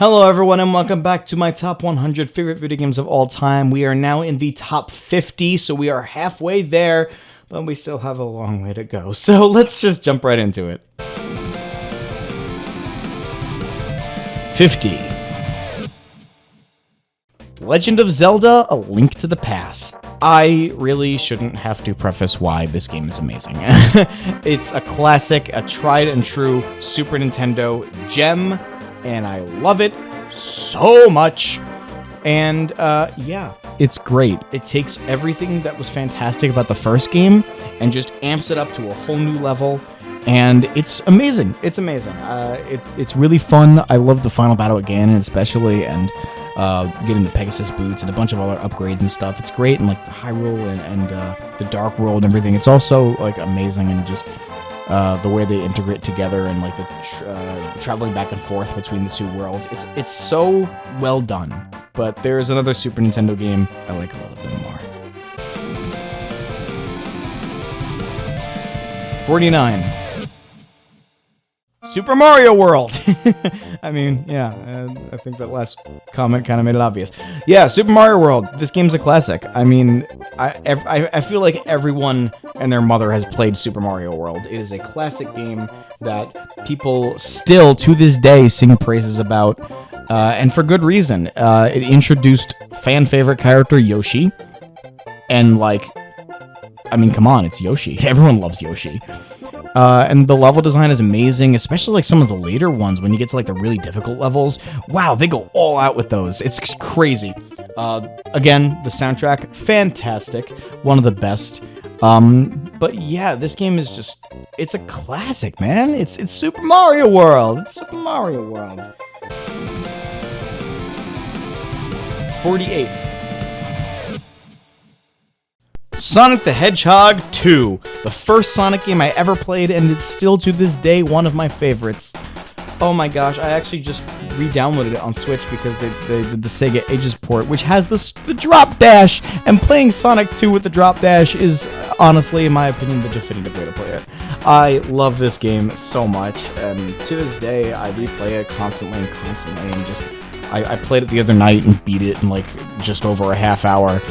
Hello everyone and welcome back to my top 100 favorite video games of all time. We are now in the top 50, so we are halfway there, but we still have a long way to go. So let's just jump right into it. 50. Legend of Zelda: A Link to the Past. I really shouldn't have to preface why this game is amazing. It's a classic, a tried and true Super Nintendo gem, and I love it so much. And yeah, it's great. It takes everything that was fantastic about the first game and just amps it up to a whole new level. And it's amazing. It's amazing. It's really fun. I love the final battle again, especially, and getting the Pegasus boots and a bunch of other upgrades and stuff. It's great, and like the Hyrule and the Dark World and everything. It's also like amazing, and just the way they integrate together, and like the traveling back and forth between the two worlds. It's so well done. But there's another Super Nintendo game I like a little bit more. 49. Super Mario World! I mean, yeah, I think that last comment kind of made it obvious. Yeah, Super Mario World. This game's a classic. I mean, I feel like everyone and their mother has played Super Mario World. It is a classic game that people still, to this day, sing praises about, and for good reason. It introduced fan-favorite character Yoshi, and like, I mean, come on, it's Yoshi. Everyone loves Yoshi. And the level design is amazing, especially like some of the later ones when you get to like the really difficult levels. Wow, they go all out with those. It's crazy. Again, the soundtrack, fantastic. One of the best. But yeah, this game is just, it's a classic, man. It's Super Mario World. It's Super Mario World. 48. Sonic the Hedgehog 2, the first Sonic game I ever played, and it's still to this day one of my favorites. Oh my gosh, I actually just re-downloaded it on Switch because they did the Sega Ages port, which has the drop dash, and playing Sonic 2 with the drop dash is, honestly, in my opinion, the definitive way to play it. I love this game so much, and to this day, I replay it constantly, and just, I played it the other night and beat it in like just over a half hour.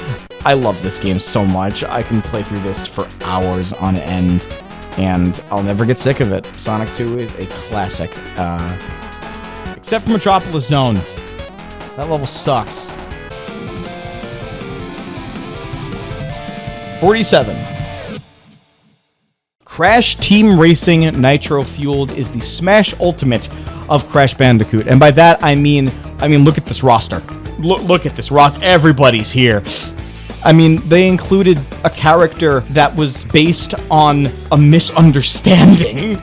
I love this game so much. I can play through this for hours on end, and I'll never get sick of it. Sonic 2 is a classic. Except for Metropolis Zone. That level sucks. 47. Crash Team Racing Nitro Fueled is the Smash Ultimate of Crash Bandicoot. And by that, I mean, look at this roster. Look at this roster. Everybody's here. I mean, they included a character that was based on a misunderstanding.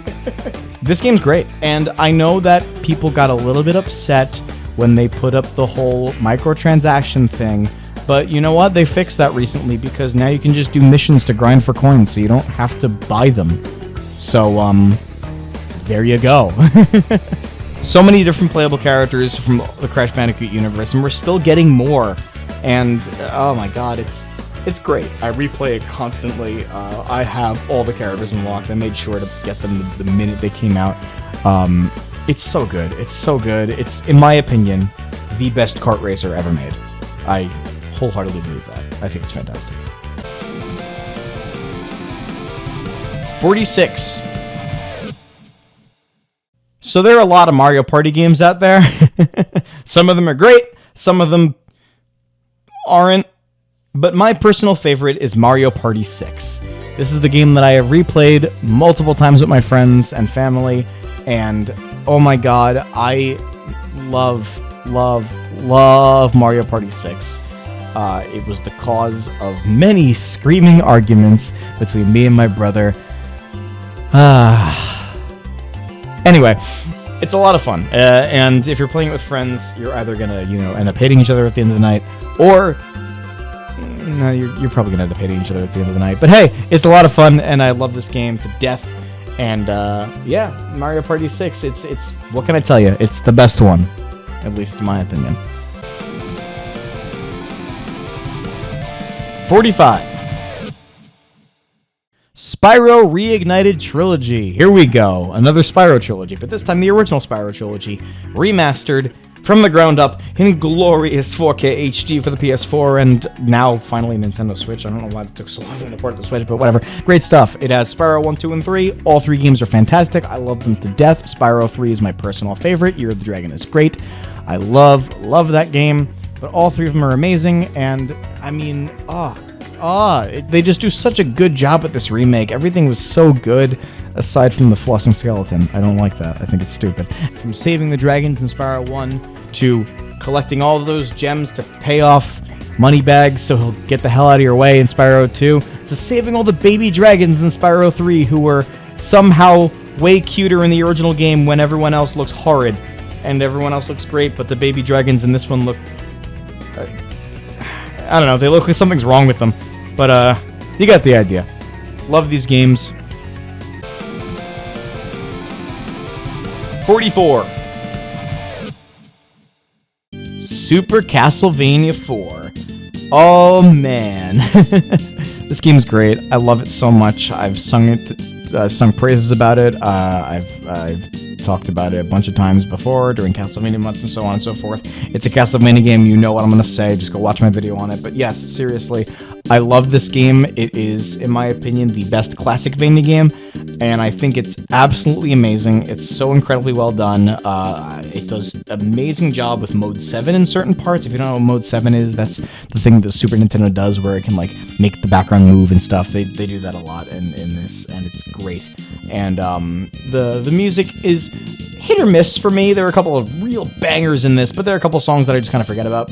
This game's great, and I know that people got a little bit upset when they put up the whole microtransaction thing, but you know what? They fixed that recently, because now you can just do missions to grind for coins, so you don't have to buy them. So, there you go. So many different playable characters from the Crash Bandicoot universe, and we're still getting more. And oh my god, it's great. I replay it constantly. I have all the characters unlocked. I made sure to get them the minute they came out. It's so good. It's so good. It's, in my opinion, the best kart racer ever made. I wholeheartedly believe that. I think it's fantastic. 46. So there are a lot of Mario Party games out there. Some of them are great. Some of them aren't, but my personal favorite is Mario Party 6. This is the game that I have replayed multiple times with my friends and family, and oh my god, I love Mario Party 6. It was the cause of many screaming arguments between me and my brother. Anyway, it's a lot of fun, and if you're playing it with friends, you're either gonna, end up hating each other at the end of the night, or no, you're probably gonna end up hating each other at the end of the night. But hey, it's a lot of fun, and I love this game to death. And yeah, Mario Party 6. It's what can I tell you? It's the best one, at least in my opinion. 45. Spyro Reignited Trilogy. Here we go. Another Spyro trilogy, but this time the original Spyro trilogy, remastered from the ground up in glorious 4K HD for the PS4 and now finally Nintendo Switch. I don't know why it took so long to port the Switch, but whatever. Great stuff. It has Spyro 1, 2, and 3. All three games are fantastic. I love them to death. Spyro 3 is my personal favorite. Year of the Dragon is great. I love that game. But all three of them are amazing, and I mean, they just do such a good job at this remake. Everything was so good, aside from the flossing skeleton. I don't like that. I think it's stupid. From saving the dragons in Spyro 1 to collecting all of those gems to pay off Moneybags so he'll get the hell out of your way in Spyro 2, to saving all the baby dragons in Spyro 3 who were somehow way cuter in the original game when everyone else looks horrid and everyone else looks great, but the baby dragons in this one look... I don't know, they look like something's wrong with them. But, you got the idea. Love these games. 44. Super Castlevania 4. Oh, man. This game's great. I love it so much. I've sung praises about it. I've talked about it a bunch of times before during Castlevania month and so on and so forth. It's a Castlevania game. You know what I'm going to say. Just go watch my video on it. But yes, seriously, I love this game. It is, in my opinion, the best classic Vania game, and I think it's absolutely amazing. It's so incredibly well done. It does an amazing job with Mode 7 in certain parts. If you don't know what Mode 7 is, that's the thing that the Super Nintendo does where it can like make the background move and stuff. They do that a lot in this, and it's great. And the music is hit or miss for me. There are a couple of real bangers in this, but there are a couple songs that I just kind of forget about.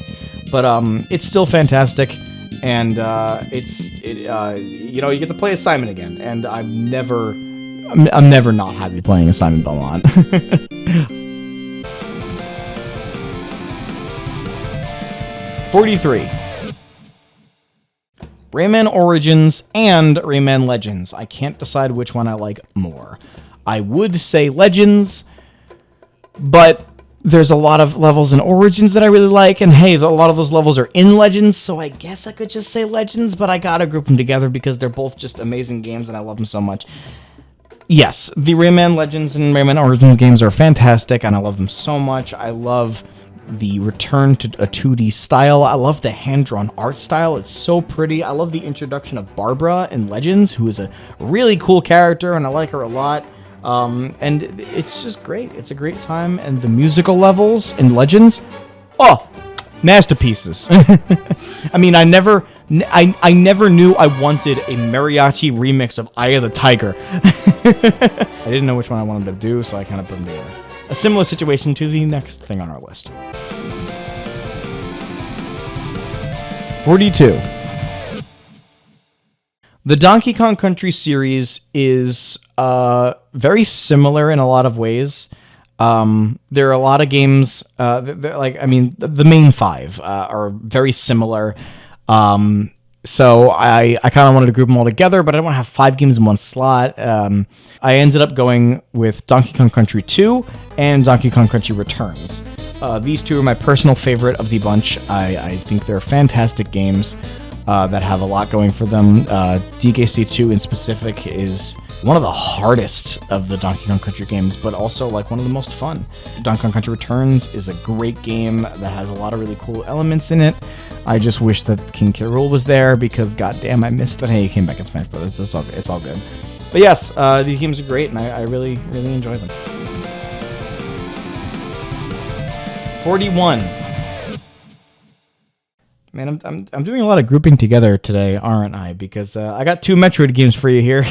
But it's still fantastic, and you know, you get to play as Simon again, and I'm never not happy playing as Simon Belmont. 43. Rayman Origins and Rayman Legends. I can't decide which one I like more. I would say Legends, but there's a lot of levels in Origins that I really like, and hey, a lot of those levels are in Legends, so I guess I could just say Legends, but I gotta group them together because they're both just amazing games and I love them so much. Yes, the Rayman Legends and Rayman Origins games are fantastic, and I love them so much. I love the return to a 2D style. I love the hand-drawn art style. It's so pretty. I love the introduction of Barbara in Legends, who is a really cool character, and I like her a lot. And it's just great. It's a great time, and the musical levels in Legends, oh, masterpieces. I mean, I never knew I wanted a mariachi remix of Eye of the Tiger. I didn't know which one I wanted to do, so I kind of put them together. A similar situation to the next thing on our list. 42. The Donkey Kong Country series is very similar in a lot of ways. There are a lot of games, the main five are very similar. So I kind of wanted to group them all together, but I don't want to have 5 games in one slot. I ended up going with Donkey Kong Country 2 and Donkey Kong Country Returns. These two are my personal favorite of the bunch. I think they're fantastic games that have a lot going for them. DKC2 in specific is one of the hardest of the Donkey Kong Country games, but also like one of the most fun. Donkey Kong Country Returns is a great game that has a lot of really cool elements in it. I just wish that King K. Rool was there because goddamn I missed it. Hey, he came back in Smash Bros. It's all good. But yes, these games are great, and I really, really enjoy them. 41. Man, I'm doing a lot of grouping together today, aren't I? Because I got 2 Metroid games for you here.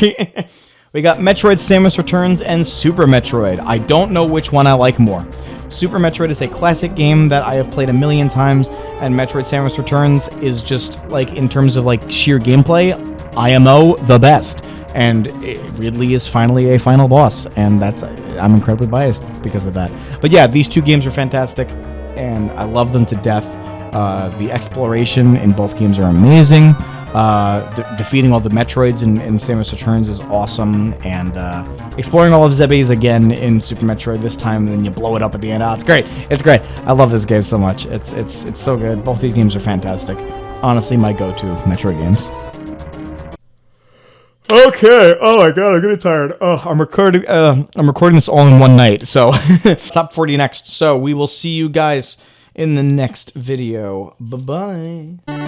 We got Metroid Samus Returns and Super Metroid. I don't know which one I like more. Super Metroid is a classic game that I have played a million times, and Metroid Samus Returns is just, like, in terms of, like, sheer gameplay, IMO the best. And Ridley is finally a final boss, and I'm incredibly biased because of that. But yeah, these 2 games are fantastic, and I love them to death. The exploration in both games are amazing. Defeating all the Metroids in Samus Returns is awesome, and exploring all of Zebes again in Super Metroid this time, and then you blow it up at the end. Oh, it's great. It's great. I love this game so much. It's so good. Both these games are fantastic. Honestly, my go-to Metroid games. Okay. Oh my god, I'm getting tired. Oh, I'm recording this all in one night. So top 40 next. So we will see you guys in the next video. Bye-bye.